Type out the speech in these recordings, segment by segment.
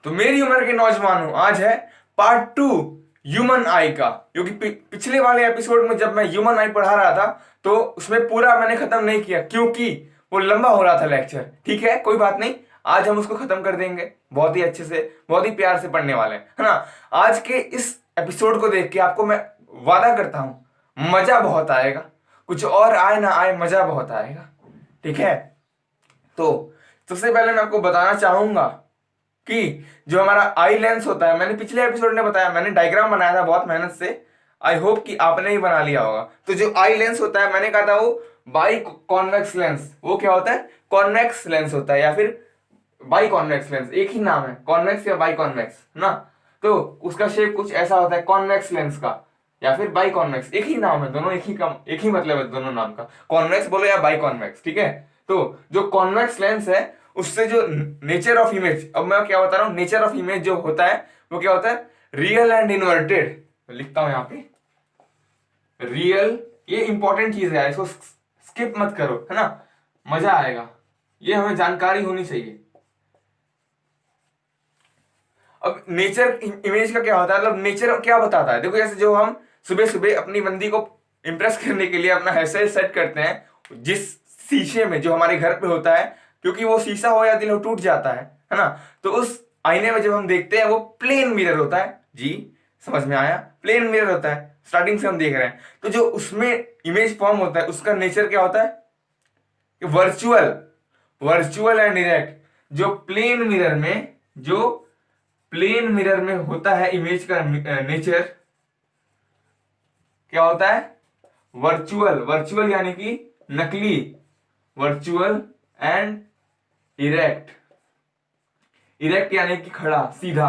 तो मेरी उम्र के नौजवानों, आज है पार्ट 2 ह्यूमन आई का, क्योंकि पिछले वाले एपिसोड में जब मैं ह्यूमन आई पढ़ा रहा था तो उसमें पूरा मैंने खत्म नहीं किया क्योंकि वो लंबा हो रहा था लेक्चर। ठीक है, कोई बात नहीं, आज हम उसको खत्म कर देंगे बहुत ही अच्छे से, बहुत ही प्यार से पढ़ने वाले हैं, है ना। आज के इस एपिसोड को देख के आपको मैं वादा करता हूं मजा बहुत आएगा, कुछ और आए ना आए मजा बहुत आएगा। ठीक है, तो सबसे पहले मैं आपको बताना चाहूंगा कि जो हमारा आई लेंस होता है, मैंने पिछले एपिसोड में बताया, मैंने डायग्राम बनाया था बहुत मेहनत से। आई होप कि आपने ही बना लिया होगा। तो जो आई लेंस होता है, मैंने कहा था वो बाई कॉन्वेक्स लेंस, वो क्या होता है, कॉन्वेक्स लेंस होता है या फिर बाई कॉन्वेक्स लेंस, एक ही नाम है, कॉन्वेक्स या बाई कॉन्वेक्स ना। तो उसका शेप कुछ ऐसा होता है कॉन्वेक्स लेंस का या फिर बाई कॉन्वेक्स, एक ही नाम है, दोनों एक ही मतलब है दोनों नाम का, कॉन्वेक्स बोलो या बाई कॉन्वेक्स। ठीक है, तो जो कॉन्वेक्स लेंस है उससे जो नेचर ऑफ इमेज, अब मैं क्या बता रहा हूं, नेचर ऑफ इमेज जो होता है वो क्या होता है, रियल एंड इन्वर्टेड। लिखता हूं यहां पे रियल, ये इंपॉर्टेंट चीज है, इसको स्किप मत करो, है ना, मजा आएगा, ये हमें जानकारी होनी चाहिए। अब नेचर इमेज का क्या होता है, मतलब नेचर क्या बताता है, देखो जैसे जो हम सुबह सुबह अपनी बंदी को इंप्रेस करने के लिए अपना हेयर स्टाइल सेट करते हैं, जिस शीशे में जो हमारे घर पे होता है, क्योंकि वो शीशा हो या दिल हो टूट जाता है ना, तो उस आईने में जब हम देखते हैं वो प्लेन मिरर होता है। जी समझ में आया, प्लेन मिरर होता है, स्टार्टिंग से हम देख रहे हैं। तो जो उसमें इमेज फॉर्म होता है उसका नेचर क्या होता है, वर्चुअल, वर्चुअल एंड डायरेक्ट। जो प्लेन मिरर में होता है इमेज का नेचर क्या होता है, वर्चुअल, वर्चुअल यानी कि नकली, वर्चुअल एंड इरेक्ट, इरेक्ट यानी कि खड़ा सीधा,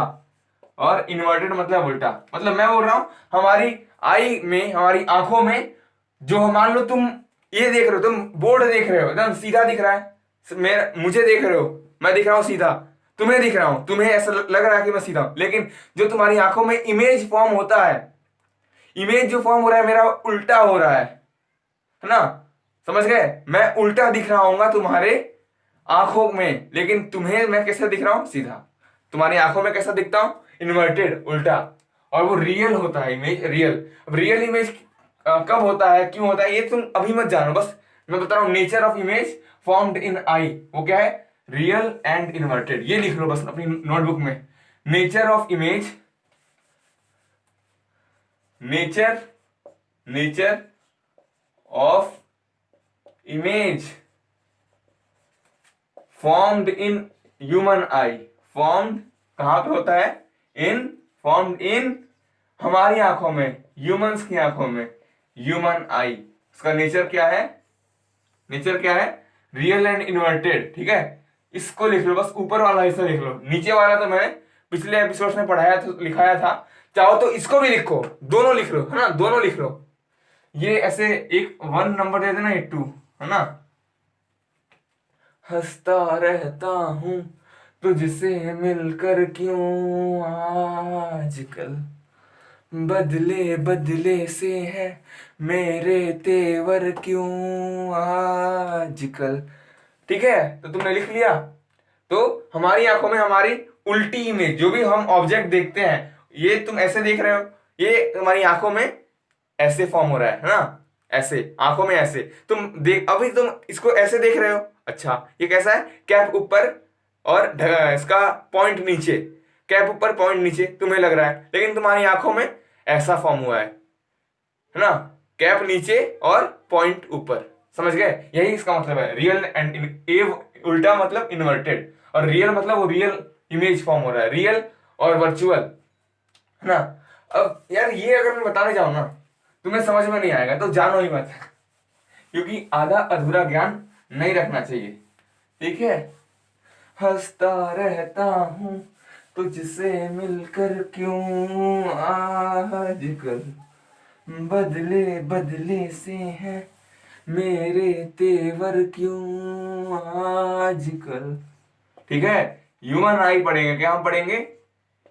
और इन्वर्टेड मतलब उल्टा। मतलब मैं बोल रहा हूं हमारी आई में, हमारी आंखों में, जो मान लो तुम ये देख रहे हो, तुम बोर्ड देख रहे हो एकदम सीधा दिख रहा है, मुझे देख रहे हो, मैं दिख रहा हूं सीधा, तुम्हें दिख रहा हूं, तुम्हें ऐसा लग रहा है कि मैं सीधा हूं, लेकिन जो तुम्हारी आंखों में इमेज फॉर्म होता है, इमेज जो फॉर्म हो रहा है मेरा उल्टा हो रहा है ना, समझ गए, मैं उल्टा दिख रहा हूँ तुम्हारे आंखों में, लेकिन तुम्हें मैं कैसे दिख रहा हूं, सीधा। तुम्हारी आंखों में कैसा दिखता हूं, इन्वर्टेड, उल्टा, और वो रियल होता है इमेज, रियल। अब रियल इमेज कब होता है, क्यों होता है, ये तुम अभी मत जानो, बस मैं बता रहा हूं nature of image formed in eye, वो क्या है, रियल एंड इन्वर्टेड। ये लिख लो बस अपनी नोटबुक में, nature of image, nature of image formed in human I, formed कहां पे होता है, फॉर्म्ड इन हमारी आंखों में, ह्यूमंस की आंखों में, ह्यूमन आई, उसका नेचर क्या है, रियल एंड इन्वर्टेड। ठीक है, इसको लिख लो बस, ऊपर वाला हिस्सा लिख लो, नीचे वाला तो मैंने पिछले एपिसोड में पढ़ाया था, लिखाया था, चाहो तो इसको भी लिखो, दोनों लिख लो, है ना, दोनों लिख लो। ये ऐसे एक 1 नंबर दे देना, 2, है ना। हंसता रहता हूं तुझसे मिलकर क्यों आजकल, बदले बदले से है मेरे तेवर क्यों आजकल। ठीक है, तो तुमने लिख लिया। तो हमारी आंखों में हमारी उल्टी इमेज, जो भी हम ऑब्जेक्ट देखते हैं, ये तुम ऐसे देख रहे हो, ये तुम्हारी आंखों में ऐसे फॉर्म हो रहा है ना, ऐसे आंखों में ऐसे तुम देख, अभी तुम इसको ऐसे देख रहे हो, अच्छा ये कैसा है, कैप ऊपर और इसका पॉइंट नीचे, कैप ऊपर पॉइंट नीचे तुम्हें लग रहा है, लेकिन तुम्हारी आंखों में ऐसा फॉर्म हुआ है ना, कैप नीचे और पॉइंट ऊपर, समझ गए, यही इसका मतलब है रियल एंड उल्टा मतलब इन्वर्टेड, और रियल मतलब वो रियल इमेज फॉर्म हो रहा है, रियल और वर्चुअल, है ना। अब यार ये अगर मैं बताने जाऊं ना तुम्हें समझ में नहीं आएगा, तो जानो ही मत क्योंकि आधा अधूरा ज्ञान नहीं रखना चाहिए। ठीक है, हंसता रहता हूं तुझसे मिलकर क्यों आजकल, बदले बदले से है मेरे तेवर क्यों आजकल। ठीक है, ह्यूमन आई पढ़ेंगे, क्या हम पढ़ेंगे,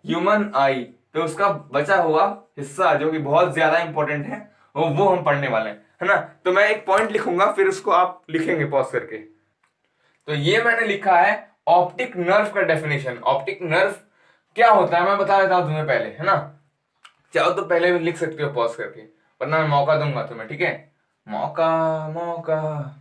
ह्यूमन आई, तो उसका बचा हुआ हिस्सा जो कि बहुत ज्यादा इंपॉर्टेंट है वो हम पढ़ने वाले हैं, है ना। तो मैं एक पॉइंट लिखूंगा, फिर उसको आप लिखेंगे पॉज करके। तो ये मैंने लिखा है ऑप्टिक नर्व का डेफिनेशन। ऑप्टिक नर्व क्या होता है मैं बता देता हूँ तुम्हें पहले, है ना। चाहो तो पहले भी लिख सकते हो पॉज करके, वरना मैं मौका दूंगा तुम्हें, ठीक है। मौका, मौका,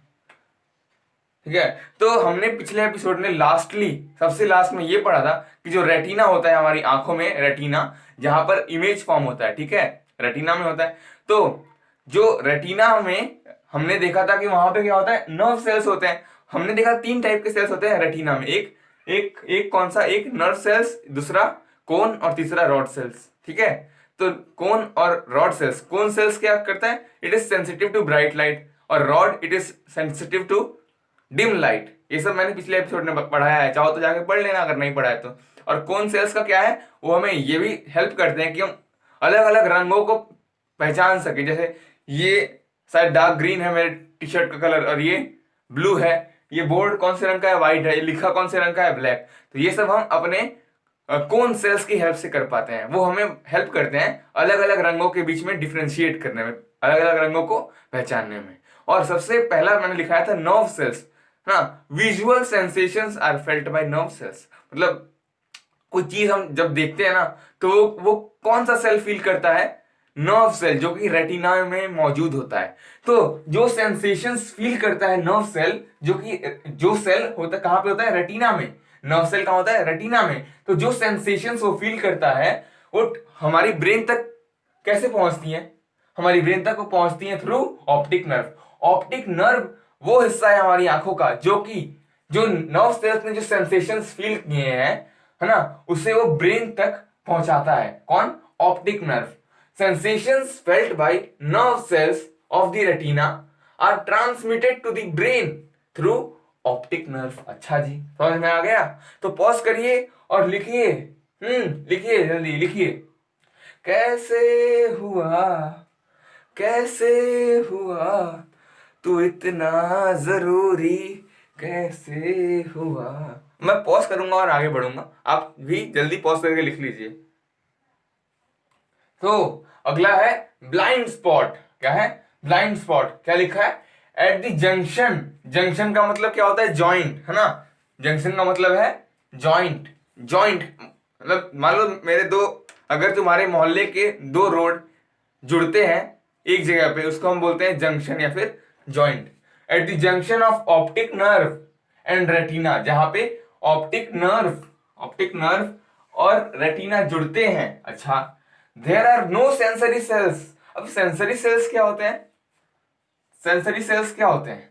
ठीक है। तो हमने पिछले एपिसोड में लास्टली, सबसे लास्ट में ये पढ़ा था कि जो रेटिना होता है हमारी आंखों में, रेटिना जहां पर इमेज फॉर्म होता है, ठीक है, रेटिना में होता है। तो जो रेटिना में हमने देखा था कि वहां पे क्या होता है, नर्व सेल्स होते हैं। हमने देखा 3 टाइप के सेल्स होते हैं रेटिना में, एक एक एक कौन सा, एक नर्व सेल्स, दूसरा कोन और तीसरा रॉड सेल्स, ठीक है। तो कोन और रॉड सेल्स, कोन सेल्स क्या करता है, it is sensitive to bright light, और rod it is sensitive to dim light. ये सब मैंने पिछले एपिसोड में पढ़ाया है, चाहो तो जाके पढ़ लेना अगर नहीं पढ़ा है तो। और कोन सेल्स का क्या है, वो हमें ये भी हेल्प करते हैं कि हम अलग अलग रंगों को पहचान सके। जैसे ये शायद डार्क ग्रीन है मेरे टी शर्ट का कलर, और ये ब्लू है, ये बोर्ड कौन से रंग का है, व्हाइट है, ये लिखा कौन से रंग का है, ब्लैक। तो ये सब हम अपने कौन सेल्स की हेल्प से कर पाते हैं। वो हमें हेल्प करते हैं अलग अलग रंगों के बीच में डिफ्रेंशिएट करने में, अलग अलग रंगों को पहचानने में। और सबसे पहला मैंने लिखाया था नर्व सेल्स, हाँ। Visual sensations are felt by nerve cells, मतलब कोई चीज हम जब देखते हैं ना, तो वो कौन सा सेल फील करता है, नर्व सेल, जो कि रेटिना में मौजूद होता है। तो जो सेंसेशंस फील करता है नर्व सेल, जो कि जो सेल होता है कहाँ पे होता है, रेटिना में। नर्व सेल कहाँ होता है, रेटिना में। तो जो सेंसेशंस वो फील करता है वो हमारी ब्रेन तक कैसे पहुंचती है, हमारी ब्रेन तक वो पहुंचती है through optic nerve. Optic nerve वो हिस्सा है हमारी आंखों का जो कि जो नर्व सेल्स ने जो सेंसेशंस फील किए हैं, है ना, उसे वो ब्रेन तक पहुंचाता है। कौन, optic nerve. Sensations felt by nerve cells of the retina are transmitted to the brain through optic nerve. अच्छा जी, समझ में आ गया। तो पॉज करिए और लिखिए, लिखिए, जल्दी लिखिए। कैसे हुआ, कैसे हुआ तू इतना जरूरी, कैसे हुआ। मैं पॉज करूंगा और आगे बढ़ूंगा, आप भी जल्दी पॉज करके लिख लीजिए। तो अगला है ब्लाइंड स्पॉट। क्या है, ब्लाइंड स्पॉट। क्या लिखा है, एट द जंक्शन। जंक्शन का मतलब क्या होता है, जॉइंट, है ना। जंक्शन का मतलब है जॉइंट। जॉइंट मतलब मान लो मेरे दो, अगर तुम्हारे मोहल्ले के 2 रोड जुड़ते हैं एक जगह पे, उसको हम बोलते हैं जंक्शन या फिर joint. At the junction of optic nerve and retina, जहां पे ऑप्टिक नर्व और रेटिना जुड़ते हैं। अच्छा, there are no sensory cells. अब सेंसरी सेल्स क्या होते हैं, सेंसरी सेल्स क्या होते हैं,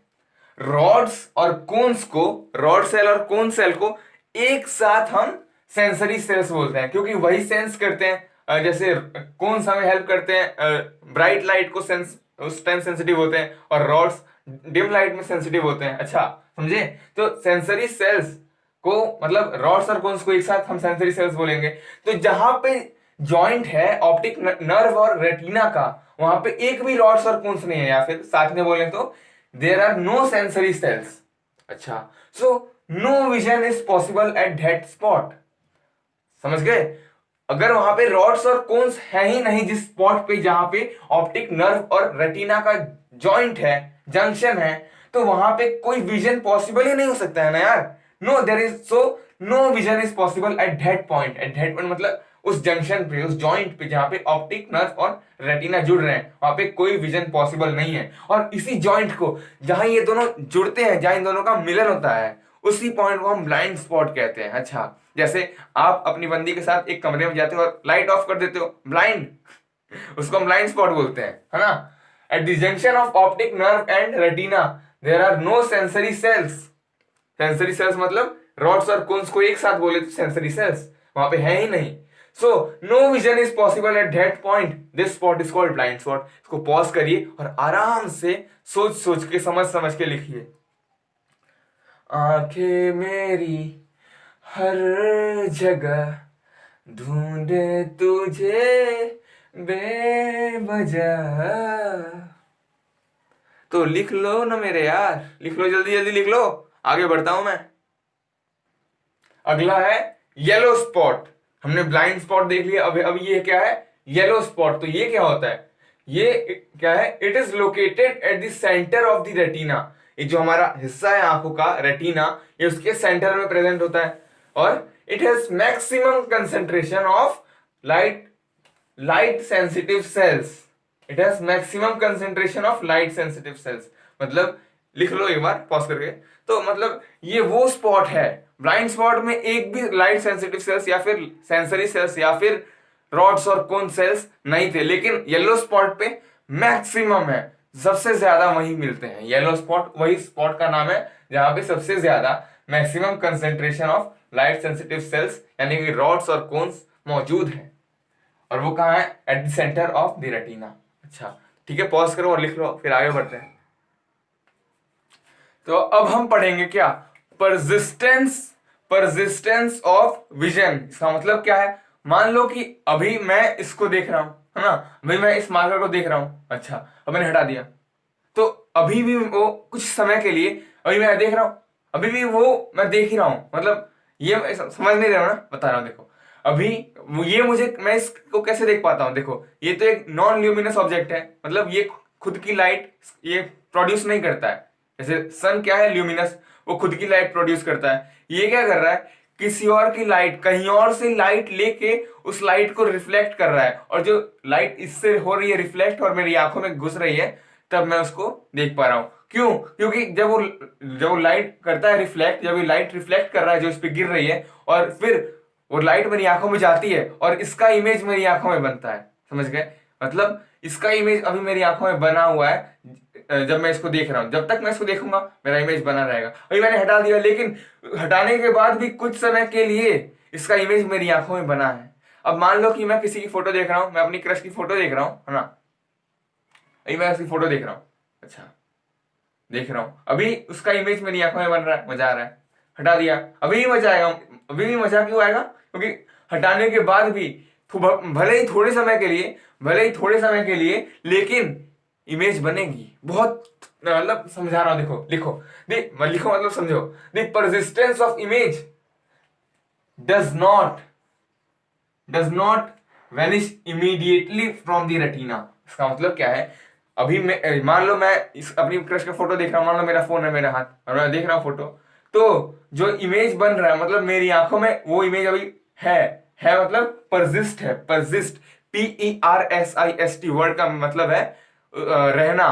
रॉड्स और कोन्स को, रॉड सेल और कोन सेल को एक साथ हम सेंसरी सेल्स बोलते हैं, क्योंकि वही सेंस करते हैं। जैसे कोन्स हमें हेल्प करते हैं ब्राइट लाइट को सेंस, उस टाइम सेंसिटिव होते हैं, और रॉड्स डिम लाइट में सेंसिटिव होते हैं। अच्छा, समझे। तो सेंसरी सेल्स को मतलब रॉड्स और कोन्स को एक साथ हम सेंसरी सेल्स बोलेंगे। तो जहां पे जॉइंट है ऑप्टिक नर्व और रेटिना का, वहां पे एक भी रॉड्स और कोन्स नहीं है, या फिर साथ में बोले तो there are no sensory cells. अच्छा, so no vision is possible at that spot. समझ गए। अगर वहां पे रॉड्स और कोन्स है ही नहीं जिस स्पॉट पे जहां पे ऑप्टिक नर्व और रेटिना का जॉइंट है, जंक्शन है, तो वहां पे कोई विजन पॉसिबल ही नहीं हो सकता है ना यार। No there is, so no vision is possible at that point. At that point मतलब उस जंक्शन पे, उस जॉइंट पे जहां पे ऑप्टिक नर्व और रेटिना जुड़ रहे हैं, वहां पे कोई विजन पॉसिबल नहीं है। और इसी जॉइंट को, जहां ये दोनों जुड़ते हैं, जहां इन दोनों का मिलन होता है, उसी पॉइंट को हम ब्लाइंड स्पॉट कहते हैं। अच्छा, जैसे आप अपनी बंदी के साथ एक कमरे में जाते हो और लाइट ऑफ कर देते हो, ब्लाइंड, उसको हम ब्लाइंड स्पॉट बोलते हैं, है ना। At the junction of optic nerve and retina there are no sensory cells. Sensory cells मतलब रॉड्स और कोन्स को एक साथ बोले तो सेंसरी सेल्स वहां पे है ही नहीं। So no vision is possible at that point, this spot is called blind spot. इसको पॉज करिए और आराम से सोच सोच के, समझ समझ के लिखिए। आंखें मेरी हर जगह ढूंढे तुझे बेवजह। तो लिख लो ना मेरे यार, लिख लो, जल्दी जल्दी लिख लो, आगे बढ़ता हूं मैं। अगला है येलो स्पॉट। हमने ब्लाइंड स्पॉट देख लिया, अब ये क्या है, येलो स्पॉट। तो ये क्या होता है, ये क्या है, it is located at the centre of the retina. ये जो हमारा हिस्सा है आंखों का, रेटिना, ये उसके सेंटर में प्रेजेंट होता है। और it has maximum concentration of light sensitive sales. It has maximum concentration of light sensitive sales, मतलब लिख लो एक बार पॉज करके। तो मतलब ये वो स्पॉट है, ब्लाइंड स्पॉट में एक भी लाइट सेंसिटिव सेल्स या फिर सेंसरी सेल्स या फिर रॉड्स और कोन सेल्स नहीं थे, लेकिन येलो स्पॉट पे मैक्सिमम है, सबसे ज्यादा वही मिलते हैं। येलो स्पॉट वही स्पॉट का नाम है जहां पे सबसे ज्यादा maximum concentration of light sensitive sales यानी कि रॉड्स और कोन्स मौजूद है, और वो कहाँ है? At the centre of the retina. अच्छा ठीक है, पॉज करो और लिख लो, फिर आगे बढ़ते हैं। तो अब हम पढ़ेंगे क्या? Persistence of vision. इसका मतलब क्या है? मान लो कि अभी मैं इसको देख रहा हूं, है ना, अभी मैं इस मार्कर को देख रहा हूं, अच्छा अब मैंने हटा दिया, तो अभी भी वो कुछ समय के लिए अभी मैं देख रहा हूं, अभी भी वो मैं देख ही रहा हूं, मतलब ये समझ नहीं रहे हो ना, बता रहा हूं। देखो अभी ये मुझे, मैं इसको कैसे देख पाता हूं? देखो ये तो एक नॉन ल्यूमिनस ऑब्जेक्ट है, मतलब ये खुद की लाइट ये प्रोड्यूस नहीं करता है। जैसे सन क्या है? ल्यूमिनस, वो खुद की लाइट प्रोड्यूस करता है। ये क्या कर रहा है? किसी और की लाइट, कहीं और से लाइट लेके उस लाइट को रिफ्लेक्ट कर रहा है, और जो लाइट इससे हो रही है रिफ्लेक्ट और मेरी आंखों में घुस रही है, तब मैं उसको देख पा रहा हूं। क्यों? क्योंकि जब वो लाइट करता है रिफ्लेक्ट, जब ये लाइट रिफ्लेक्ट कर रहा है जो इस पे गिर रही है, और फिर वो लाइट मेरी आंखों में जाती है और इसका इमेज मेरी आंखों में बनता है। समझ गए? मतलब इसका इमेज अभी मेरी आंखों में बना हुआ है जब मैं इसको देख रहा हूं, जब तक मैं इसको देखूंगा मेरा इमेज बना रहेगा। अभी मैंने हटा दिया, लेकिन हटाने के बाद भी कुछ समय के लिए इसका इमेज मेरी आंखों में बना है। अब मान लो कि मैं किसी की फोटो देख रहा हूं, मैं अपनी क्रश की फोटो देख रहा हूं, है ना, अभी मैं उसकी फोटो देख रहा हूं, अच्छा देख रहा हूं, अभी उसका इमेज मेरी आंखों में बन रहा है, मजा आ रहा है। हटा दिया, अभी भी मजा आएगा। अभी भी मजा क्यों आएगा? क्योंकि हटाने के बाद भी भले ही थोड़े समय के लिए, भले ही थोड़े समय के लिए, लेकिन इमेज बनेगी। बहुत मतलब समझा रहा हूं, देखो लिखो, लिखो मतलब समझो। The persistence of image does not vanish immediately from the retina. इसका मतलब क्या है? अभी मैं मान लो मैं इस अपनी क्रश का फोटो देख रहा हूं, मान लो मेरा फोन है मेरा हाथ और मैं देख रहा हूं फोटो, तो जो इमेज बन रहा है मतलब मेरी आंखों में वो इमेज अभी है मतलब परसिस्ट है। परसिस्ट, PERSIST वर्ड का मतलब है रहना,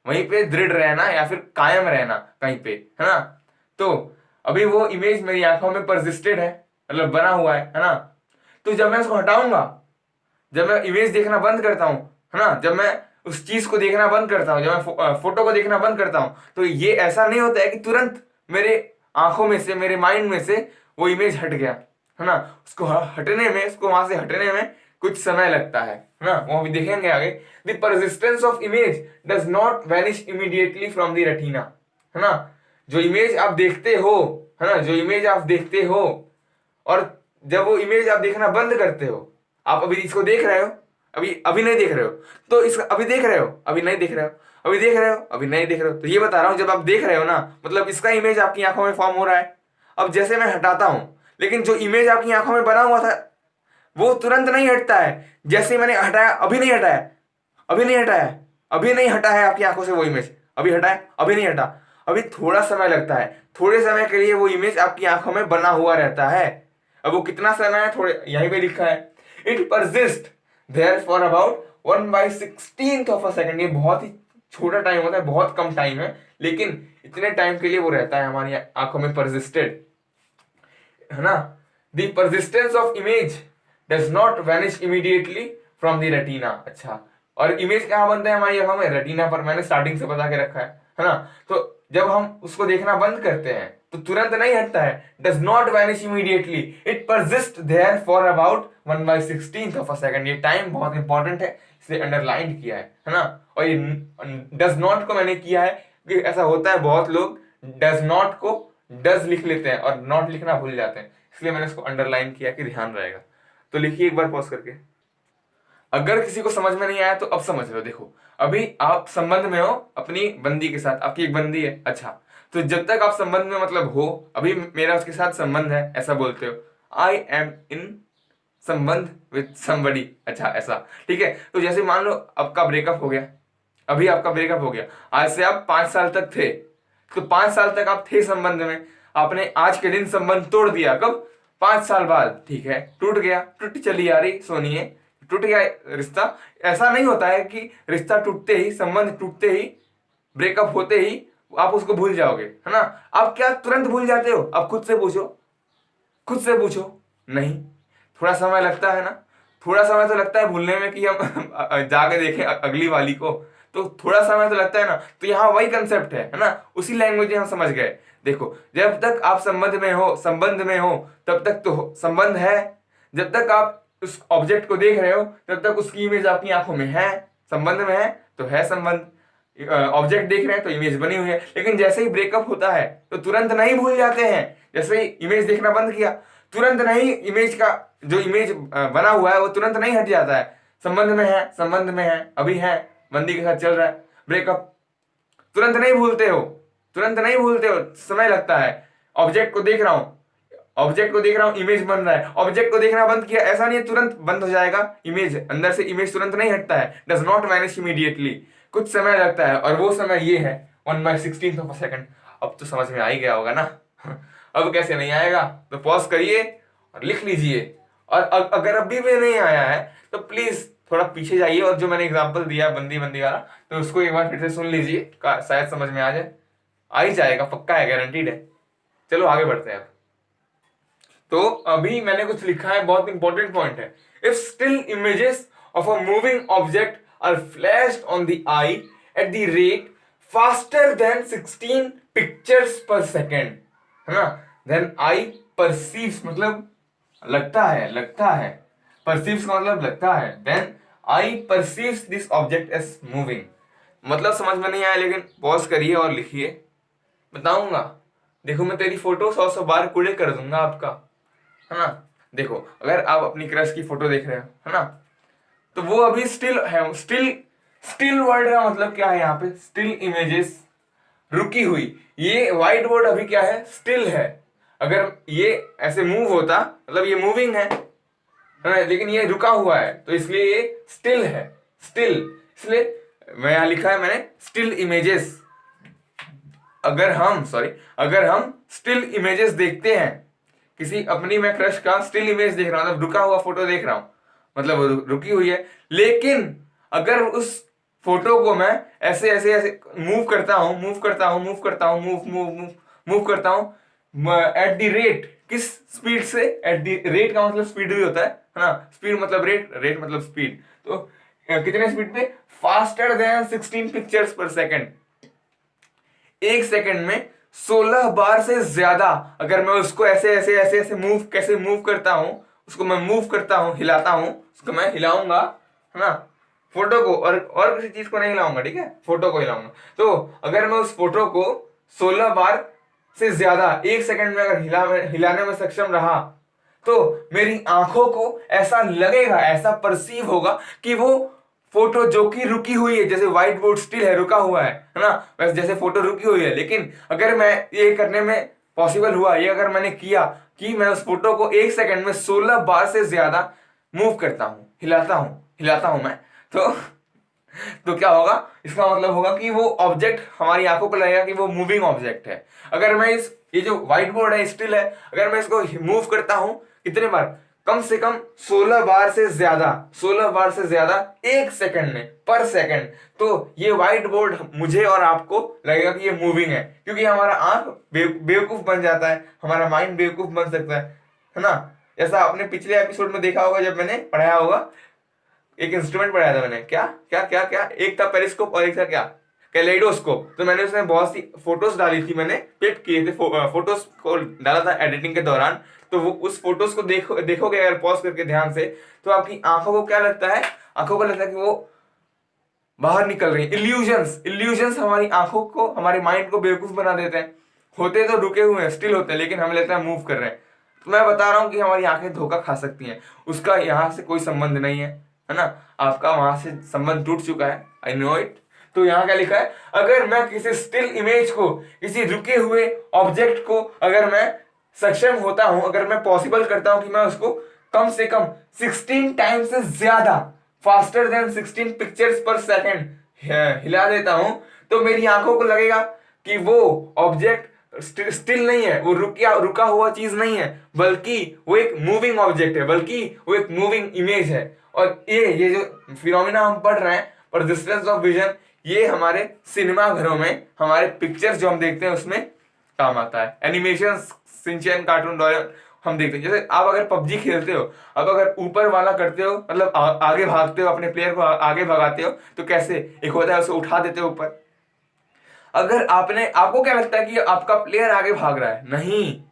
वहीं पे दृढ़ रहना या फिर कायम रहना कहीं पे, है ना। तो अभी वो इमेज मेरी आंखों में परसिस्टेड है, मतलब बना हुआ है ना। तो जब मैं उसको हटाऊंगा, जब मैं इमेज देखना बंद करता हूं, है ना, जब मैं उस चीज को देखना बंद करता हूं, जब मैं फोटो को देखना बंद करता हूं, तो ये ऐसा नहीं होता है कि तुरंत मेरे आंखों में से, मेरे माइंड में से वो इमेज हट गया, है ना। उसको हटने में, उसको वहां से हटने में कुछ समय लगता है ना, वो अभी देखेंगे आगे। The persistence of image does not vanish immediately from the retina, है ना। जो इमेज आप देखते हो, है ना, जो इमेज आप देखते हो, और जब वो इमेज आप देखना बंद करते हो, आप अभी इसको देख रहे हो, अभी नहीं देख रहे हो, तो इसका अभी देख रहे हो, अभी नहीं देख रहे हो, अभी देख रहे हो, अभी नहीं देख रहे हो। तो ये बता रहा हूं, जब आप देख रहे हो ना, मतलब इसका इमेज आपकी आंखों में फॉर्म हो रहा है। अब जैसे मैं हटाता हूं, लेकिन जो इमेज आपकी आंखों में बना हुआ था वो तुरंत नहीं हटता है। जैसे मैंने हटाया, अभी नहीं हटाया, अभी नहीं हटाया, अभी नहीं हटा है आपकी आंखों से वो इमेज, अभी हटा है, अभी नहीं हटा, अभी थोड़ा समय लगता है। थोड़े समय के लिए वो इमेज आपकी आंखों में बना हुआ रहता है। अब वो कितना समय है, थोड़े यहीं पे लिखा है, it persist there for about 1/16 of a second. ये बहुत ही छोटा टाइम होता है, बहुत कम टाइम है, लेकिन इतने टाइम के लिए वो रहता है हमारी आंखों में परसिस्टेड, है ना। The persistence of image does not vanish immediately from the retina. अच्छा, और इमेज कहाँ बनता है हमारी आंखों में? रेटिना पर। मैंने स्टार्टिंग से बता के रखा है ना। तो जब हम उसको देखना बंद करते हैं तो तुरंत नहीं हटता है, does not vanish immediately, it persist there for about 1/16 of a second. ये टाइम बहुत इंपॉर्टेंट है, इसलिए अंडरलाइन किया है ना। और ये डज नॉट को मैंने किया है कि ऐसा होता है, बहुत लोग डज नॉट को डज लिख लेते हैं और नॉट लिखना भूल जाते हैं, इसलिए मैंने इसको अंडरलाइन किया कि ध्यान रहेगा। तो लिखिए एक बार पॉज करके। अगर किसी को समझ में नहीं आया तो अब समझ लो। देखो अभी आप संबंध में हो अपनी बंदी के साथ, आपकी एक बंदी है, अच्छा, तो जब तक आप संबंध में मतलब हो, अभी मेरा उसके साथ संबंध है, ऐसा बोलते हो, आई एम इन संबंध विद समबडी, अच्छा ऐसा, ठीक है। तो जैसे मान लो आपका ब्रेकअप हो गया, अभी आपका ब्रेकअप हो गया, आज से आप 5 साल तक थे, तो 5 साल तक आप थे संबंध में, आपने आज के दिन संबंध तोड़ दिया। कब? 5 साल बाद ठीक है टूट गया, टूट चली आ रही सुनिए, टूट गया रिश्ता। ऐसा नहीं होता है कि रिश्ता टूटते ही, संबंध टूटते ही, ब्रेकअप होते ही आप उसको भूल जाओगे, है ना। आप क्या तुरंत भूल जाते हो? आप खुद से पूछो, खुद से पूछो। नहीं, थोड़ा समय लगता है ना, थोड़ा समय तो लगता है भूलने में कि हम जाके देखें अगली वाली को, तो थोड़ा समय तो लगता है ना। तो यहाँ वही कंसेप्ट है ना, उसी लैंग्वेज में हम समझ गए। देखो, जब तक आप संबंध में हो तब तक तो संबंध है, जब तक आप उस ऑब्जेक्ट को देख रहे हो तब तक उसकी इमेज आपकी आंखों में है, संबंध में है तो है संबंध। ऑब्जेक्ट देख रहे हैं तो इमेज बनी हुई है। लेकिन जैसे ही ब्रेकअप होता है तो तुरंत नहीं भूल जाते हैं, जैसे ही इमेज देखना बंद किया तुरंत नहीं, इमेज का जो इमेज बना हुआ है वो तुरंत नहीं हट जाता है। संबंध में है, संबंध में है, अभी है, बंदी के साथ चल रहा है, ब्रेकअप, तुरंत नहीं भूलते हो, तुरंत नहीं भूलते हो, समय लगता है। ऑब्जेक्ट को देख रहा हूं, ऑब्जेक्ट को देख रहा हूं, इमेज बन रहा है, ऑब्जेक्ट को देखना बंद किया, ऐसा नहीं है तुरंत बंद हो जाएगा इमेज, अंदर से इमेज तुरंत नहीं हटता है, डज नॉट वैनिश इमीडिएटली, कुछ समय लगता है। और वो समय ये है 1/16 सेकंड। अब तो समझ में आ ही गया होगा ना अब कैसे नहीं आएगा? तो पॉज करिए और लिख लीजिए। और अगर अभी भी नहीं आया है तो प्लीज थोड़ा पीछे जाइए और जो मैंने एग्जांपल दिया बंदी बंदी वाला, तो उसको एक बार फिर से सुन लीजिए, शायद समझ में आ जाए। आ ही जाएगा, पक्का है, गारंटीड है। चलो आगे बढ़ते हैं अब। तो अभी मैंने कुछ लिखा है, बहुत इंपॉर्टेंट पॉइंट है। If still images of a moving object are flashed on the eye at the rate faster than 16 pictures per second, है ना, देन आई परसीव्स, मतलब लगता है, परसीव्स का मतलब लगता है, then eye perceives this object as moving. मतलब समझ में नहीं आया, लेकिन पॉज करिए और लिखिए, बताऊंगा। देखो, मैं तेरी फोटो 100 बार कूड़े कर दूंगा आपका, है ना। देखो, अगर आप अपनी क्रश की फोटो देख रहे हो, है ना, तो वो अभी स्टिल है, स्टिल वर्ड का मतलब क्या है यहाँ पे? स्टिल इमेजेस, रुकी हुई। ये व्हाइट बोर्ड अभी क्या है? स्टिल है। अगर ये ऐसे मूव होता मतलब ये मूविंग है ना, लेकिन ये रुका हुआ है तो इसलिए ये स्टिल है, स्टिल। इसलिए मैं यहां लिखा है मैंने स्टिल इमेजेस। अगर हम स्टिल इमेजेस देखते हैं किसी अपनी, मैं क्रश का स्टिल इमेज देख रहा हूं, मतलब रुका हुआ फोटो देख रहा हूं, मतलब रुकी हुई है, लेकिन अगर उस फोटो को मैं ऐसे ऐसे ऐसे मूव करता हूं मूव करता हूं एट द रेट, किस स्पीड से? एट द रेट का मतलब स्पीड भी होता है ना, स्पीड मतलब रेट, रेट मतलब स्पीड। तो कितने स्पीड पे? Faster than 16 pictures per second, एक सेकंड में 16 बार से ज्यादा। अगर मैं उसको ऐसे ऐसे ऐसे ऐसे मूव करता हूं, उसको मैं मूव करता हूं, हिलाता हूं, उसको मैं हिलाऊंगा, है ना, फोटो को, और किसी चीज को नहीं हिलाऊंगा, ठीक है, फोटो को हिलाऊंगा। तो अगर मैं उस फोटो को 16 बार से ज्यादा एक सेकंड में अगर हिलाने में सक्षम रहा, तो मेरी आंखों को ऐसा लगेगा, ऐसा परसीव होगा कि वो फोटो जो कि रुकी हुई है, जैसे व्हाइट बोर्ड स्टिल है, रुका हुआ है ना, वैसे जैसे फोटो रुकी हुई है। लेकिन अगर मैं ये करने में पॉसिबल हुआ, ये अगर मैंने किया कि मैं उस फोटो को एक सेकंड में 16 बार से ज्यादा मूव करता हूं, हिलाता हूं मैं, तो क्या होगा? इसका मतलब होगा कि वो ऑब्जेक्ट हमारी आंखों को लगेगा कि वो मूविंग ऑब्जेक्ट है। अगर मैं ये जो व्हाइट बोर्ड है स्टिल है, अगर मैं इसको मूव करता हूं कितने बार? कम से कम 16 बार से ज्यादा एक सेकंड में, पर सेकंड, तो ये व्हाइट बोर्ड मुझे और आपको लगेगा कि ये मूविंग है, क्योंकि हमारा आंख बेवकूफ बन जाता है, हमारा माइंड बेवकूफ बन सकता है ना। जैसा आपने पिछले एपिसोड में देखा होगा, जब मैंने पढ़ाया होगा, एक इंस्ट्रूमेंट पढ़ाया था मैंने, क्या क्या क्या क्या, एक था पेरिस्कोप और एक था क्या, कैलेडोस्कोप। तो मैंने उसमें बहुत सी फोटोज डाली थी, मैंने क्लिक किए थे, फोटोज को डाला था एडिटिंग के दौरान। तो वो उस फोटोज को देखोगे अगर पॉज करके ध्यान से, तो आपकी आंखों को क्या लगता है? आंखों को लगता है कि वो बाहर निकल रही है। इल्यूजन्स हमारी आंखों को, हमारे माइंड को बेवकूफ बना देते हैं। होते तो रुके हुए हैं, स्टिल होते हैं, लेकिन हमें लगता है मूव कर रहे हैं। तो मैं बता रहा हूं कि हमारी आंखें धोखा खा सकती हैं, उसका यहाँ से कोई संबंध नहीं है ना। आपका वहां से संबंध टूट चुका है, आई नो इट। तो यहाँ क्या लिखा है? अगर मैं किसी स्टिल इमेज को, किसी रुके हुए ऑब्जेक्ट को अगर मैं सक्षम होता हूं, अगर मैं पॉसिबल करता हूं कि मैं उसको कम से कम 16 टाइम से ज्यादा, faster than 16 pictures per second हिला देता हूं, तो मेरी आंखों को लगेगा कि वो ऑब्जेक्ट स्टिल नहीं है, वो रुका हुआ चीज नहीं है, बल्कि वो एक मूविंग ऑब्जेक्ट है, बल्कि वो एक मूविंग इमेज है। और ये जो फिनोमिना हम पढ़ रहे हैं, परसिस्टेंस ऑफ विजन, ये हमारे सिनेमा घरों में हमारे पिक्चर्स जो हम देखते हैं उसमें काम आता है। एनिमेशन, सिंचैन, कार्टून, डोरेमोन हम देखते हैं। जैसे आप अगर पबजी खेलते हो, अब अगर ऊपर वाला करते हो, मतलब आगे भागते हो, अपने प्लेयर को आगे भगाते हो, तो कैसे एक होता है, उसे उठा देते हो ऊपर। अगर आपको क्या लगता है कि आपका प्लेयर आगे भाग रहा है? नहीं,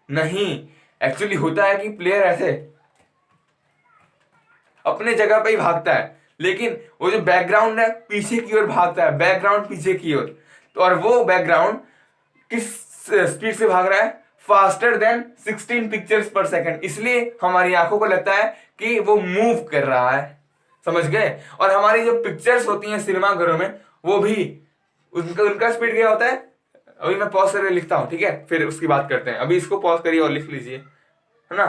नहीं, एक्चुअली होता है कि प्लेयर ऐसे अपने जगह पे ही भागता है, लेकिन वो जो बैकग्राउंड है पीछे की ओर भागता है, बैकग्राउंड पीछे की ओर। तो और वो बैकग्राउंड किस स्पीड से भाग रहा है? फास्टर देन 16 पिक्चर्स पर सेकंड। इसलिए हमारी आंखों को लगता है कि वो मूव कर रहा है। समझ गए? और हमारी जो पिक्चर्स होती हैं सिनेमा घरों में, वो भी उनका स्पीड क्या होता है? अभी मैं पॉज करके लिखता हूं, ठीक है, फिर उसकी बात करते हैं। अभी इसको पॉज करिए और लिख लीजिए, है ना।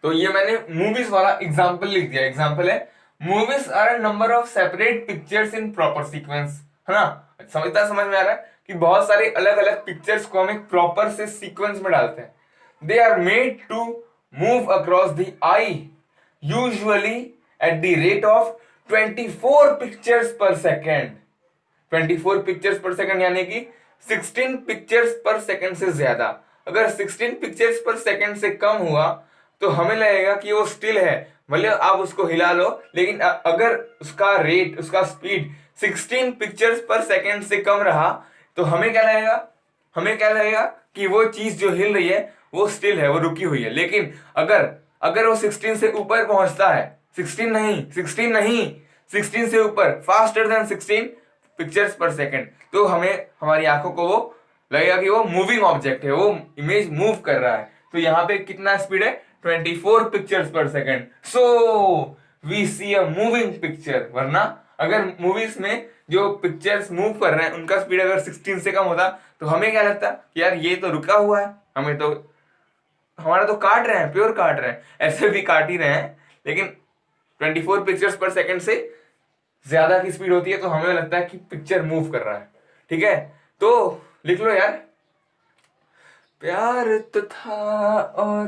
तो ये मैंने मूवीज वाला एग्जाम्पल लिख दिया। एग्जाम्पल है, movies are a number of separate pictures in proper sequence, है ना। समझ में आ रहा है कि बहुत सारे अलग अलग पिक्चर्स को हम एक प्रॉपर से सीक्वेंस में डालते हैं। They are made to move across the eye, usually at the rate of 24 pictures per second. 24 pictures per second यानी कि 16 पिक्चर्स पर सेकेंड से ज्यादा। अगर 16 पिक्चर्स पर सेकेंड से कम हुआ तो हमें लगेगा कि वो स्टिल है, भले आप उसको हिला लो, लेकिन अगर उसका रेट, उसका स्पीड 16 पिक्चर्स पर सेकेंड से कम रहा तो हमें क्या लगेगा कि वो चीज जो हिल रही है वो स्टिल है, वो रुकी हुई है। लेकिन अगर वो 16 से ऊपर पहुंचता है, 16 से ऊपर, faster than 16 pictures per second, तो हमें, हमारी आंखों को वो लगेगा कि वो मूविंग ऑब्जेक्ट है, वो इमेज मूव कर रहा है। तो यहाँ पे कितना स्पीड है? 24 pictures per second. So we see a moving picture. वरना अगर मूवीज में जो पिक्चर्स मूव कर रहे हैं उनका स्पीड अगर 16 से कम होता तो हमें क्या लगता कि यार ये तो रुका हुआ है, हमारा तो काट रहे हैं, प्योर काट रहे हैं। ऐसे भी काट ही रहे हैं, लेकिन 24 पिक्चर्स पर सेकेंड से ज्यादा की स्पीड होती है तो हमें लगता है कि पिक्चर मूव कर रहा है। ठीक है, तो लिख लो यार, प्यार तो था और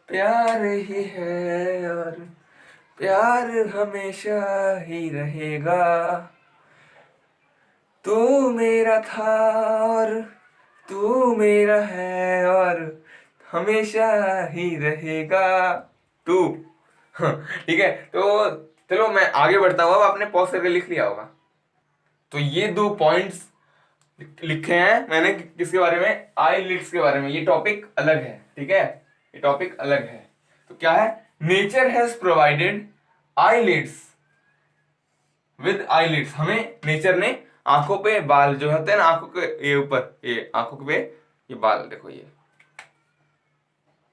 प्यार ही है और प्यार हमेशा ही रहेगा। तू मेरा था और तू मेरा है और हमेशा ही रहेगा तू। ठीक है, तो चलो मैं आगे बढ़ता हूँ। अब आपने पॉज करके लिख लिया होगा। तो ये 2 पॉइंट्स लिखे हैं मैंने किसके बारे में? आईलिड्स के बारे में। ये टॉपिक अलग है, ठीक है, ये टॉपिक अलग है। तो क्या है? Nature has provided eyelids with eyelids. हमें नेचर ने आंखों पे बाल जो होते हैं ना, आंखों के ये ऊपर, ये आंखों पे ये बाल देखो, ये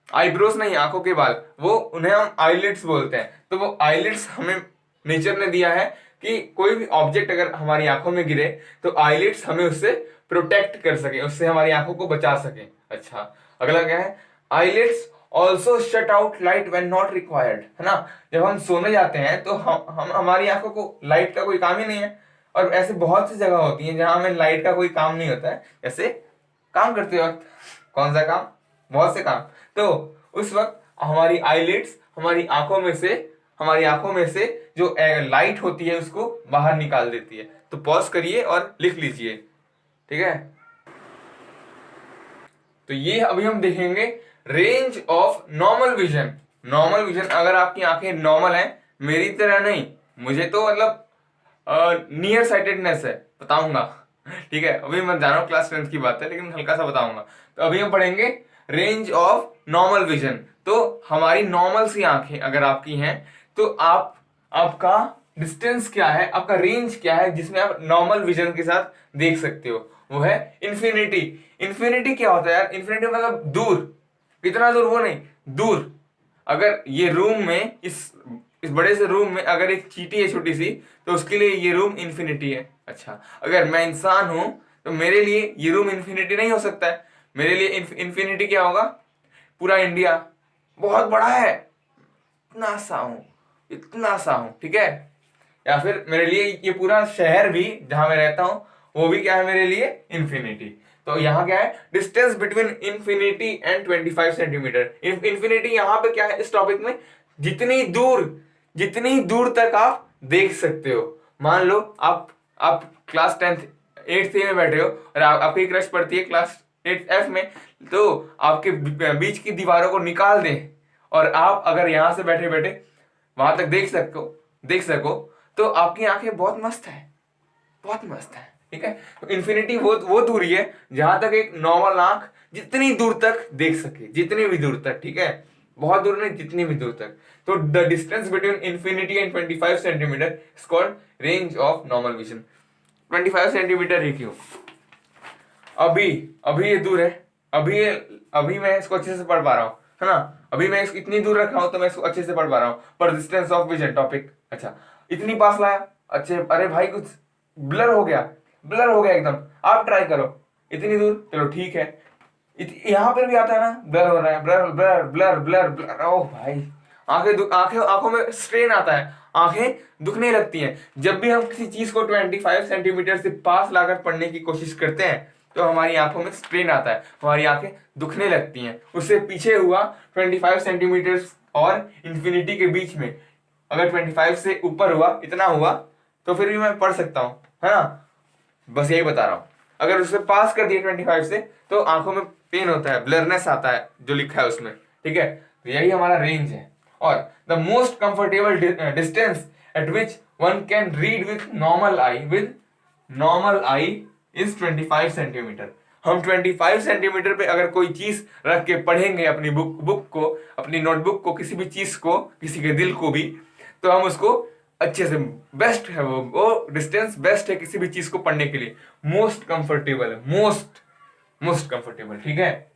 आईब्रोज नहीं, आंखों के बाल, वो उन्हें हम आईलिड्स बोलते हैं। तो वो आईलिड्स हमें नेचर ने दिया है कि कोई भी ऑब्जेक्ट अगर हमारी आंखों में गिरे तो आईलिड्स हमें उससे प्रोटेक्ट कर सके, उससे हमारी आंखों को बचा सके। अच्छा, अगला क्या है? Eyelids also shut out light when not required, है ना। जब हम सोने जाते हैं तो हम हमारी आंखों को लाइट का कोई काम ही नहीं है। और ऐसे बहुत सी जगह होती है जहां हमें लाइट का कोई काम नहीं होता है, जैसे काम करते वक्त। कौन सा काम? बहुत से काम। तो उस वक्त हमारी आईलिड्स हमारी आंखों में से जो लाइट होती है उसको बाहर निकाल देती है। तो पॉज करिए और लिख लीजिए, ठीक है। तो ये अभी हम देखेंगे range of normal vision. Normal vision, अगर आपकी आंखें नॉर्मल हैं, मेरी तरह नहीं, मुझे तो मतलब नियर साइटेडनेस है, बताऊंगा, ठीक है। अभी मैं जान रहा हूँ क्लास 10th की बात है, लेकिन हल्का सा बताऊंगा। तो अभी हम पढ़ेंगे रेंज ऑफ नॉर्मल विजन। तो हमारी नॉर्मल सी आंखें अगर आपकी हैं तो आपका डिस्टेंस क्या है, आपका रेंज क्या है जिसमें आप नॉर्मल विजन के साथ देख सकते हो? वो है इन्फिनिटी। इन्फिनिटी क्या होता है यार? इन्फिनिटी मतलब दूर, कितना दूर वो नहीं, दूर। अगर ये रूम में, इस बड़े से रूम में अगर एक चींटी है छोटी सी, तो उसके लिए ये रूम इन्फिनिटी है। अच्छा, अगर मैं इंसान हूं तो मेरे लिए ये रूम इन्फिनिटी नहीं हो सकता है। मेरे लिए इन्फिनिटी क्या होगा? पूरा इंडिया बहुत बड़ा है, इतना सा हूं, ठीक है। या फिर मेरे लिए ये पूरा शहर भी जहां मैं रहता हूं वो भी क्या है मेरे लिए? इन्फिनिटी। तो यहाँ क्या है, distance between infinity and 25 centimetre. Infinity यहाँ पे क्या है इस टॉपिक में, जितनी दूर तक आप देख सकते हो। मान लो आप क्लास 10th 8th में बैठे हो और आपकी क्रश पड़ती है क्लास 8th में, तो आपके बीच की दीवारों को निकाल दें और आप अगर यहाँ से बैठे बैठे वहां तक देख सको तो आपकी आंखें बहुत मस्त है, बहुत मस्त है। ठीक है, तो इन्फिनिटी वो दूरी है जहां तक एक नॉर्मल आंख जितनी दूर तक देख सके, जितनी भी दूर तक। ठीक है, बहुत दूर नहीं, जितनी भी दूर तक। तो the distance between infinity and 25 centimetre is called range of normal vision. 25 centimetre ही क्यों, अभी ये दूर है, अभी मैं इसको अच्छे से पढ़ पा रहा हूँ, है ना। अभी मैं इसको इतनी दूर रखा हूं तो मैं इसको अच्छे से पढ़ पा रहा हूँ। पर डिस्टेंस ऑफ विजन टॉपिक, अच्छा इतनी पास लाया, अच्छे, अरे भाई कुछ ब्लर हो गया एकदम। आप ट्राई करो इतनी दूर, चलो ठीक है, यहां पर भी आता है ना, ब्लर हो रहा है, blur blur blur blur blur. ओ भाई, आंखों में स्ट्रेन आता है, आंखें दुखने लगती हैं। जब भी हम किसी चीज को 25 सेंटीमीटर से पास लाकर पढ़ने की कोशिश करते हैं तो हमारी आंखों में स्ट्रेन आता है, हमारी आंखें दुखने लगती हैं। उससे पीछे हुआ 25 सेंटीमीटर और इंफिनिटी के बीच में, अगर 25 से ऊपर हुआ, इतना हुआ, तो फिर भी मैं पढ़ सकता हूँ, है ना। बस यही बता रहा हूँ। अगर उसे पास कर दिया 25 से तो आंखों में पेन होता है, ब्लरनेस आता है जो लिखा है उसमें। ठीक है, तो यही हमारा रेंज है। और the most comfortable distance eight which one can read with normal I is 25 centimetre. हम 25 सेंटीमीटर पे अगर कोई चीज रख के पढ़ेंगे, अपनी बुक को, अपनी नोटबुक को, किसी भी चीज को, किसी के दिल को भी, तो हम उसको अच्छे से, बेस्ट है वो डिस्टेंस बेस्ट है किसी भी चीज को पढ़ने के लिए, मोस्ट कंफर्टेबल है, मोस्ट कंफर्टेबल। ठीक है,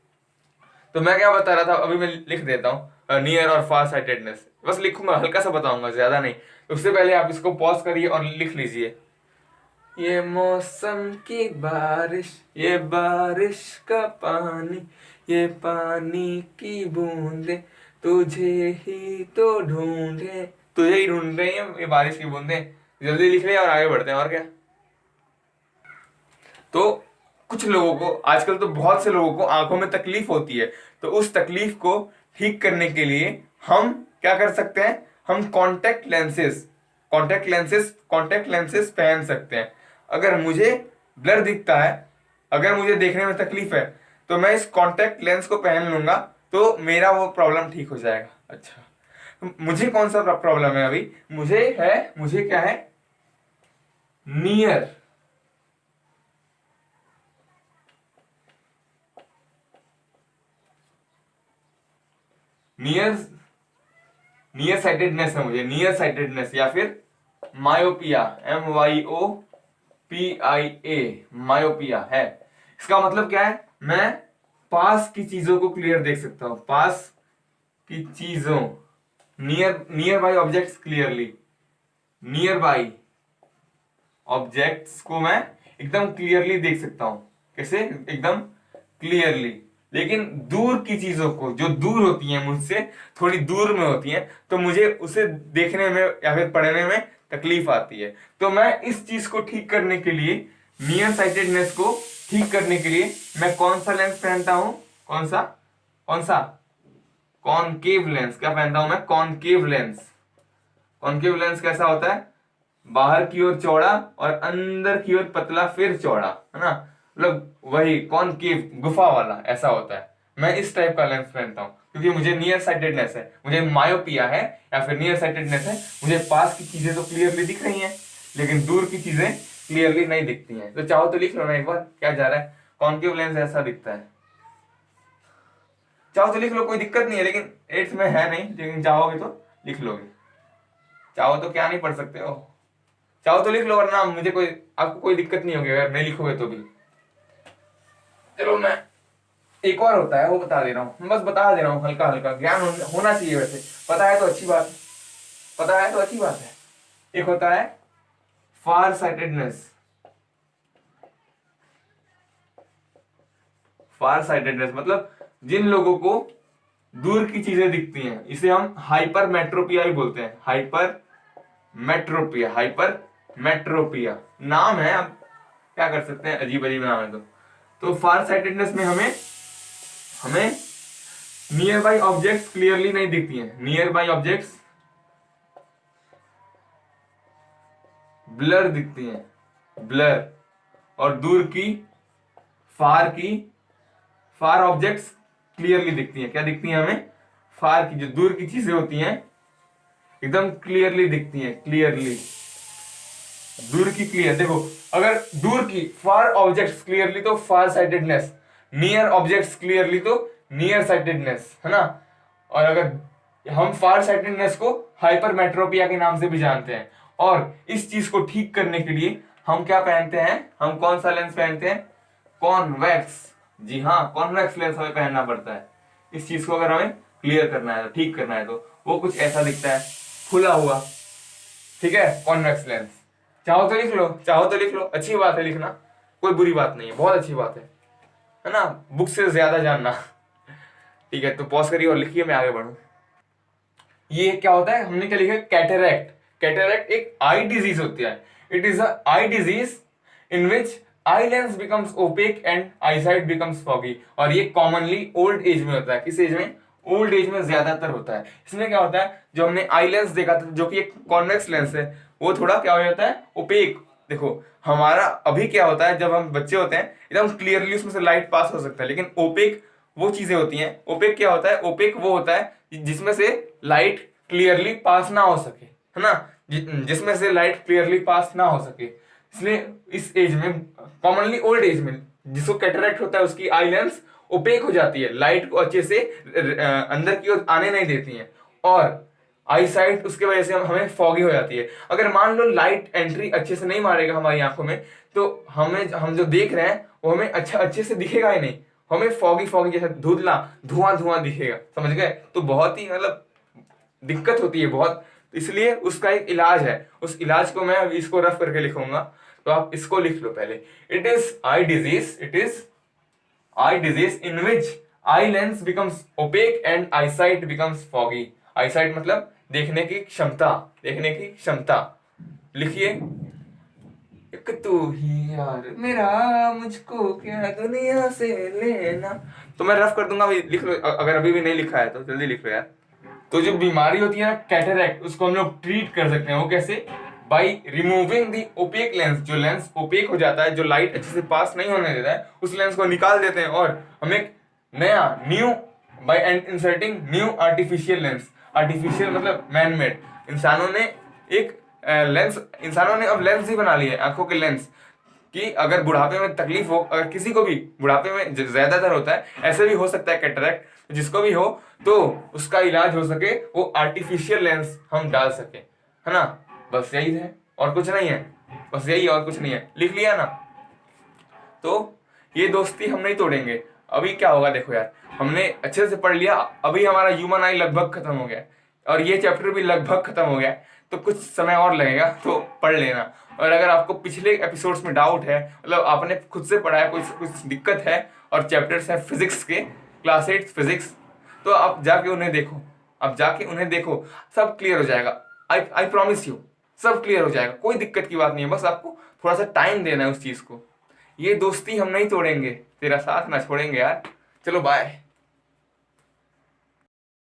तो मैं क्या बता रहा था, अभी मैं लिख देता हूँ नियर और फार साइटेडनेस, बस लिखूंगा, हल्का सा बताऊंगा, ज्यादा नहीं। उससे पहले आप इसको पॉज करिए और लिख लीजिए, ये मौसम की बारिश, ये बारिश का पानी, ये पानी की बूंदे तुझे ही तो ढूंढे, तुझे ही ढूंढ रही है ये बारिश की बूंदे। जल्दी लिख ले और आगे बढ़ते हैं, और क्या। तो कुछ लोगों को, आजकल तो बहुत से लोगों को आंखों में तकलीफ होती है, तो उस तकलीफ को ठीक करने के लिए हम क्या कर सकते हैं, हम कॉन्टेक्ट लेंसेज पहन सकते हैं। अगर मुझे ब्लर दिखता है, अगर मुझे देखने में तकलीफ है, तो मैं इस कॉन्टेक्ट लेंस को पहन लूंगा तो मेरा वो प्रॉब्लम ठीक हो जाएगा। अच्छा, मुझे कौन सा प्रॉब्लम है अभी, मुझे क्या है, नियर साइटेडनेस है, मुझे नियर साइटेडनेस या फिर मायोपिया, MYOPIA, मायोपिया है। इसका मतलब क्या है, मैं पास की चीजों को क्लियर देख सकता हूं, पास की चीजों, near by objects clearly, near by objects को मैं एकदम क्लियरली देख सकता हूं। कैसे, एकदम क्लियरली। लेकिन दूर की चीजों को, जो दूर होती हैं, मुझसे थोड़ी दूर में होती हैं, तो मुझे उसे देखने में या फिर पढ़ने में तकलीफ आती है। तो मैं इस चीज को ठीक करने के लिए, नियर साइटेडनेस को ठीक करने के लिए, मैं कौन सा लेंस पहनता हूं, कौन सा कॉनकेव लेंस। क्या पहनता हूं मैं, कॉनकेव लेंस। कॉनकेव लेंस कैसा होता है, बाहर की ओर चौड़ा और अंदर की ओर पतला फिर चौड़ा, है ना, मतलब वही कॉनकेव, गुफा वाला, ऐसा होता है। मैं इस टाइप का लेंस पहनता हूं क्योंकि मुझे नियर साइटेडनेस है, मुझे मायोपिया है या फिर नियर साइटेडनेस है। मुझे पास की चीजें तो क्लियरली दिख रही हैं, लेकिन दूर की चीजें क्लियरली नहीं दिखती हैं। तो चाहो तो लिख लो ना एक बार, क्या जा रहा है, कॉनकेव लेंस ऐसा दिखता है। चाहो तो लिख लो, कोई दिक्कत नहीं है, लेकिन 8th में है नहीं, लेकिन चाहोगे तो लिख लोगे। चाहो तो क्या नहीं पढ़ सकते हो, चाहो तो लिख लो, वरना आपको कोई दिक्कत नहीं होगी अगर नहीं लिखोगे तो भी। चलो, मैं एक और होता है वो बता दे रहा हूँ, बस बता दे रहा हूँ, हल्का हल्का ज्ञान होना चाहिए। वैसे पता है तो अच्छी बात है, एक होता है फार साइटेडनेस। फार साइटेडनेस मतलब जिन लोगों को दूर की चीजें दिखती हैं, इसे हम हाइपरमेट्रोपिया भी बोलते हैं। हाइपरमेट्रोपिया नाम है, अब क्या कर सकते हैं, अजीब नाम है। तो तो फार साइटेडनेस में हमें हमें नियर बाई ऑब्जेक्ट्स क्लियरली नहीं दिखती हैं, नियर बाई ऑब्जेक्ट्स ब्लर दिखती हैं, ब्लर। और दूर की फार ऑब्जेक्ट्स क्लियरली दिखती हैं। क्या दिखती हैं हमें? फार की, जो दूर की चीजें होती हैं एकदम क्लियरली दिखती हैं, क्लियरली दूर की क्लियर। देखो, अगर दूर की फार ऑब्जेक्ट्स क्लियरली तो फार साइटेडनेस, नियर ऑब्जेक्ट्स क्लियरली तो नियर साइटेडनेस, है ना। और अगर हम फार साइटेडनेस को हाइपरमेट्रोपिया के नाम से भी जानते हैं। और इस चीज को ठीक करने के लिए हम क्या पहनते हैं? हम कौन सा लेंस पहनते हैं? कॉन्वेक्स। जी हाँ, कॉन्वेक्स लेंस हमें पहनना पड़ता है इस चीज को अगर हमें क्लियर करना है, तो ठीक करना है। तो वो कुछ ऐसा दिखता है, खुला हुआ, ठीक है, कॉन्वेक्स लेंस। चाहो तो लिख लो, चाहो तो लिख लो, अच्छी बात है लिखना, कोई बुरी बात नहीं है, बहुत अच्छी बात है ना, बुक से ज्यादा जानना। ठीक है, तो पॉज करिए और लिखिए, मैं आगे बढ़ूं। ये क्या होता है? हमने क्या लिखा? कैटरैक्ट। कैटरैक्ट एक आई डिजीज होती है। It is a eye disease in which eye lens becomes opaque and I site becomes foggy. और ये कॉमनली ओल्ड एज में होता है। किस एज में? ओल्ड एज में ज्यादातर होता है। इसमें क्या होता है, जो हमने आई लेंस देखा था, जो कि एक कॉन्वेक्स लेंस है, वो थोड़ा क्या हो जाता है? ओपेक। देखो, हमारा अभी क्या होता है, जब हम बच्चे होते हैं एकदम क्लियरली उसमें से लाइट पास हो सकता है, लेकिन ओपेक वो चीजें होती हैं। ओपेक क्या होता है? ओपेक वो होता है जिसमें से लाइट क्लियरली पास ना हो सके, है ना, जिसमें से लाइट क्लियरली पास ना हो सके। इसलिए इस एज में, कॉमनली ओल्ड एज में, जिसको कैटरैक्ट होता है उसकी आई लेंस ओपेक हो जाती है, लाइट को अच्छे से अंदर की ओर आने नहीं देती है, और आई साइट उसके वजह से हमें फॉगी हो जाती है। अगर मान लो लाइट एंट्री अच्छे से नहीं मारेगा हमारी आंखों में, तो हम जो देख रहे हैं वो हमें अच्छे से दिखेगा ही नहीं, हमें फॉगी फॉगी जैसा धुंधला धुआं दिखेगा, समझ गए। तो बहुत ही मतलब दिक्कत होती है बहुत। इसलिए उसका एक इलाज है, उस इलाज को मैं इसको रफ करके लिखूंगा, तो आप इसको लिख लो पहले। It is eye disease in which eye lens becomes opaque and I site becomes foggy. I site मतलब देखने की क्षमता, देखने की क्षमता। लिखिए, एक तू ही यार मेरा, मुझको क्या दुनिया से लेना। तो मैं रफ कर दूंगा, लिख लो, अगर अभी भी नहीं लिखा है तो जल्दी लिख लो यार। तो जो बीमारी होती है ना कैटरैक्ट, उसको हम लोग ट्रीट कर सकते हैं। वो कैसे? By removing the opaque lens. जो लेंस ओपेक हो जाता है, जो लाइट अच्छे से पास नहीं होने देता है, उस लेंस को निकाल देते हैं और हम एक नया new by and inserting new artificial lens. Artificial मतलब मैन मेड। इंसानों ने अब लेंस ही बना लिए है, आंखों के लेंस, कि अगर बुढ़ापे में तकलीफ हो, अगर किसी को भी बुढ़ापे में ज्यादातर होता है, ऐसे भी हो सकता है कैटरैक्ट, जिसको भी हो, तो उसका इलाज हो सके, वो आर्टिफिशियल लेंस हम डाल सके, है ना। बस यही है, और कुछ नहीं है, बस यही, और कुछ नहीं है। लिख लिया ना। तो ये दोस्ती हम नहीं तोड़ेंगे। अभी क्या होगा देखो यार, हमने अच्छे से पढ़ लिया, अभी हमारा ह्यूमन आई लगभग खत्म हो गया, और ये चैप्टर भी लगभग खत्म हो गया, तो कुछ समय और लगेगा, तो पढ़ लेना। और अगर आपको पिछले एपिसोड्स में डाउट है, मतलब आपने खुद से पढ़ा है, कुछ दिक्कत है, और चैप्टर्स हैं फिजिक्स के, क्लास 8 फिजिक्स, तो आप जाके उन्हें देखो, सब क्लियर हो जाएगा। आई प्रॉमिस यू, सब क्लियर हो जाएगा, कोई दिक्कत की बात नहीं है। बस आपको थोड़ा सा टाइम देना है उस चीज को। ये दोस्ती हम नहीं तोड़ेंगे, तेरा साथ ना छोड़ेंगे यार। चलो बाय।